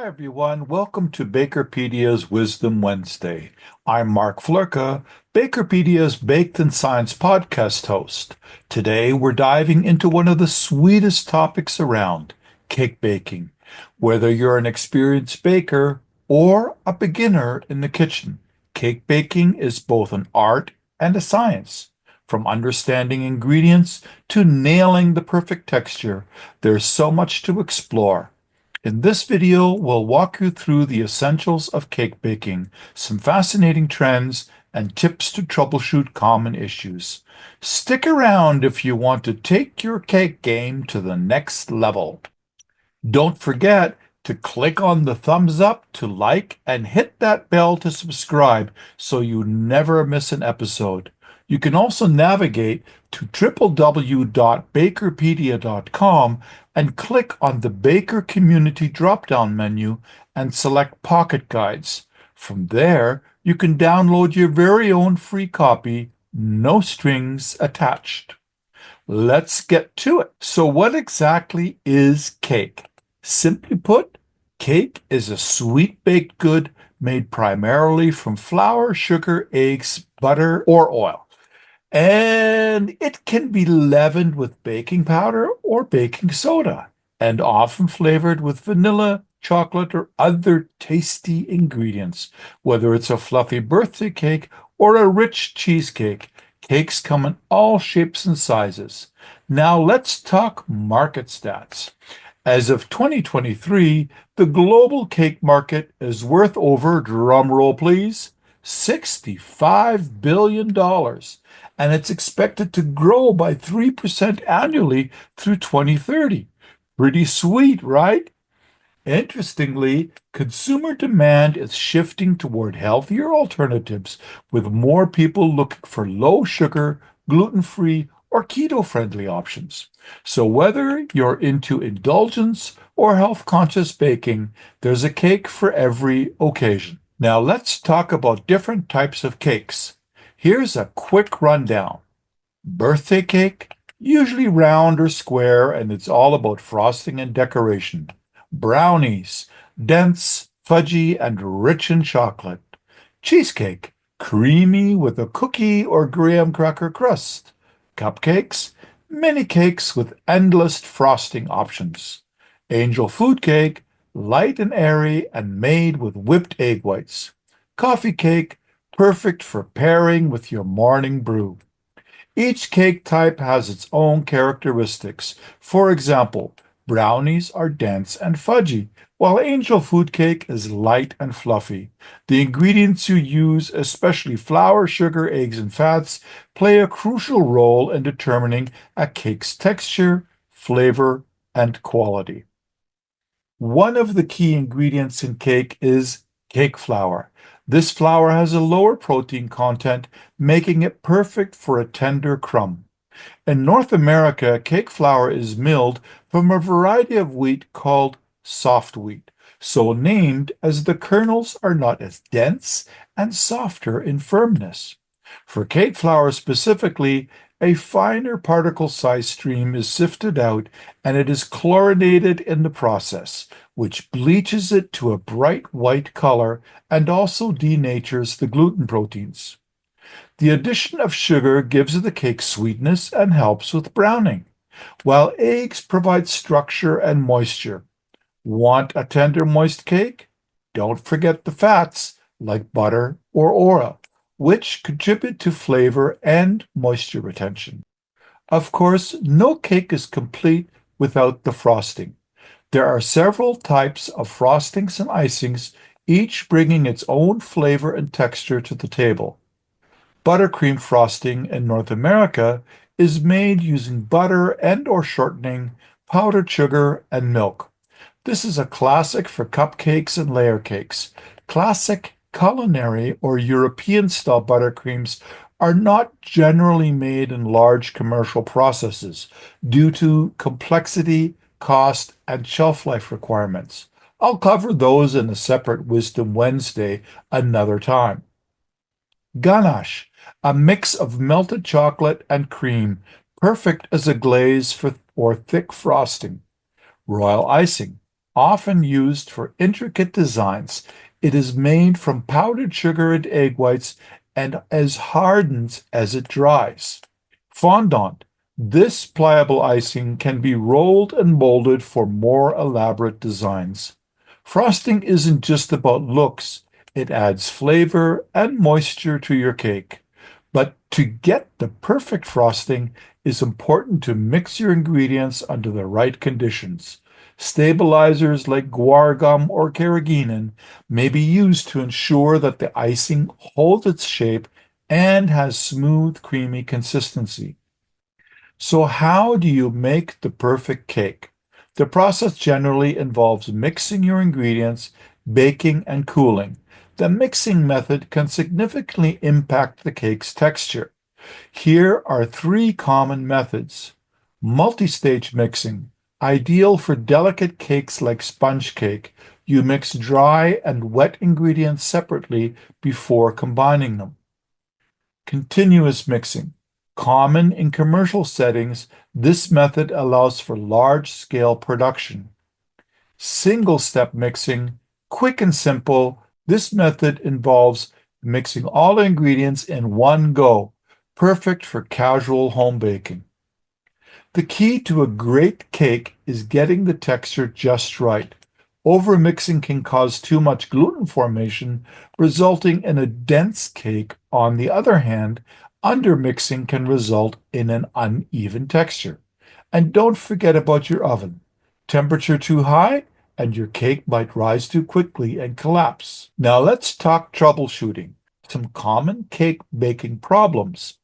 Hi, everyone. Welcome to BAKERpedia's Wisdom Wednesday. I'm Mark Floerke, BAKERpedia's Baked in Science podcast host. Today, we're diving into one of the sweetest topics around, cake baking. Whether you're an experienced baker or a beginner in the kitchen, cake baking is both an art and a science. From understanding ingredients to nailing the perfect texture, there's so much to explore. In this video, we'll walk you through the essentials of cake baking, some fascinating trends, and tips to troubleshoot common issues. Stick around if you want to take your cake game to the next level. Don't forget to click on the thumbs up to like and hit that bell to subscribe so you never miss an episode. You can also navigate to www.bakerpedia.com and click on the Baker Community drop-down menu and select Pocket Guides. From there, you can download your very own free copy, no strings attached. Let's get to it. So what exactly is cake? Simply put, cake is a sweet baked good made primarily from flour, sugar, eggs, butter, or oil. And it can be leavened with baking powder or baking soda, and often flavored with vanilla, chocolate, or other tasty ingredients. Whether it's a fluffy birthday cake or a rich cheesecake, cakes come in all shapes and sizes. Now let's talk market stats. As of 2023, the global cake market is worth over, drumroll please, $65 billion, and it's expected to grow by 3% annually through 2030. Pretty sweet, right? Interestingly, consumer demand is shifting toward healthier alternatives, with more people looking for low sugar, gluten-free, or keto-friendly options. So whether you're into indulgence or health-conscious baking, there's a cake for every occasion. Now let's talk about different types of cakes. Here's a quick rundown. Birthday cake, usually round or square, and it's all about frosting and decoration. Brownies, dense, fudgy, and rich in chocolate. Cheesecake, creamy with a cookie or graham cracker crust. Cupcakes, mini cakes with endless frosting options. Angel food cake, light and airy and made with whipped egg whites. Coffee cake, perfect for pairing with your morning brew. Each cake type has its own characteristics. For example, brownies are dense and fudgy, while angel food cake is light and fluffy. The ingredients you use, especially flour, sugar, eggs, and fats, play a crucial role in determining a cake's texture, flavor, and quality. One of the key ingredients in cake is cake flour. This flour has a lower protein content, making it perfect for a tender crumb. In North America, cake flour is milled from a variety of wheat called soft wheat, so named as the kernels are not as dense and softer in firmness. For cake flour specifically, a finer particle size stream is sifted out and it is chlorinated in the process, which bleaches it to a bright white color and also denatures the gluten proteins. The addition of sugar gives the cake sweetness and helps with browning, while eggs provide structure and moisture. Want a tender, moist cake? Don't forget the fats, like butter or oil, which contribute to flavor and moisture retention. Of course, no cake is complete without the frosting. There are several types of frostings and icings, each bringing its own flavor and texture to the table. Buttercream frosting in North America is made using butter and/or shortening, powdered sugar, and milk. This is a classic for cupcakes and layer cakes. Classic culinary or European-style buttercreams are not generally made in large commercial processes due to complexity, cost, and shelf life requirements. I'll cover those in a separate Wisdom Wednesday another time. Ganache, a mix of melted chocolate and cream, perfect as a glaze or thick frosting. Royal icing, Often used for intricate designs, it is made from powdered sugar and egg whites and as hardens as it dries. Fondant. This pliable icing can be rolled and molded for more elaborate designs. Frosting isn't just about looks, it adds flavor and moisture to your cake. But to get the perfect frosting, it's important to mix your ingredients under the right conditions. Stabilizers like guar gum or carrageenan may be used to ensure that the icing holds its shape and has smooth, creamy consistency. So, how do you make the perfect cake? The process generally involves mixing your ingredients, baking, and cooling. The mixing method can significantly impact the cake's texture. Here are three common methods. Multi-stage mixing, ideal for delicate cakes like sponge cake. You mix dry and wet ingredients separately before combining them. Continuous mixing, common in commercial settings, this method allows for large-scale production. Single-step mixing, quick and simple, this method involves mixing all ingredients in one go, perfect for casual home baking. The key to a great cake is getting the texture just right. Overmixing can cause too much gluten formation, resulting in a dense cake. On the other hand, undermixing can result in an uneven texture. And don't forget about your oven. Temperature too high, and your cake might rise too quickly and collapse. Now let's talk troubleshooting. Some common cake baking problems.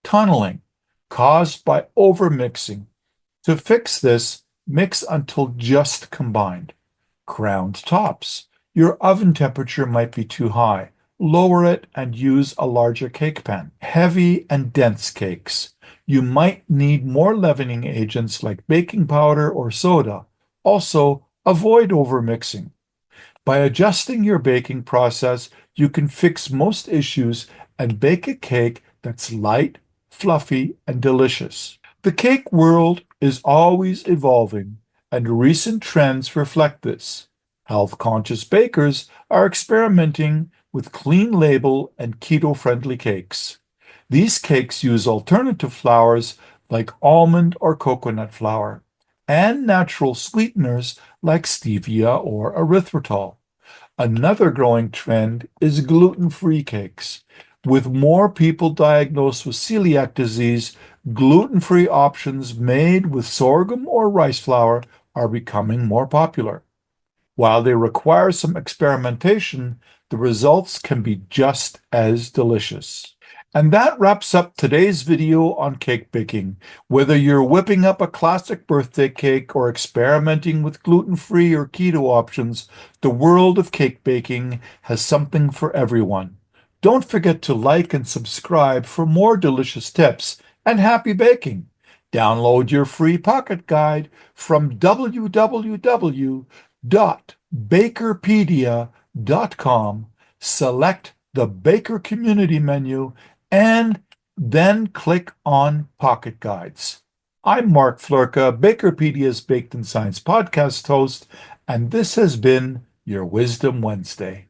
Tunneling, caused by overmixing. To fix this, mix until just combined. Crowned tops. Your oven temperature might be too high. Lower it and use a larger cake pan. Heavy and dense cakes. You might need more leavening agents like baking powder or soda. Also, avoid overmixing. By adjusting your baking process, you can fix most issues and bake a cake that's light, fluffy, and delicious. The cake world is always evolving, and recent trends reflect this. Health-conscious bakers are experimenting with clean label and keto-friendly cakes. These cakes use alternative flours like almond or coconut flour, and natural sweeteners like stevia or erythritol. Another growing trend is gluten-free cakes. With more people diagnosed with celiac disease, gluten-free options made with sorghum or rice flour are becoming more popular. While they require some experimentation, the results can be just as delicious. And that wraps up today's video on cake baking. Whether you're whipping up a classic birthday cake or experimenting with gluten-free or keto options, the world of cake baking has something for everyone. Don't forget to like and subscribe for more delicious tips, and happy baking! Download your free pocket guide from www.bakerpedia.com, select the Baker Community menu, and then click on Pocket Guides. I'm Mark Floerke, BAKERpedia's Baked in Science podcast host, and this has been your Wisdom Wednesday.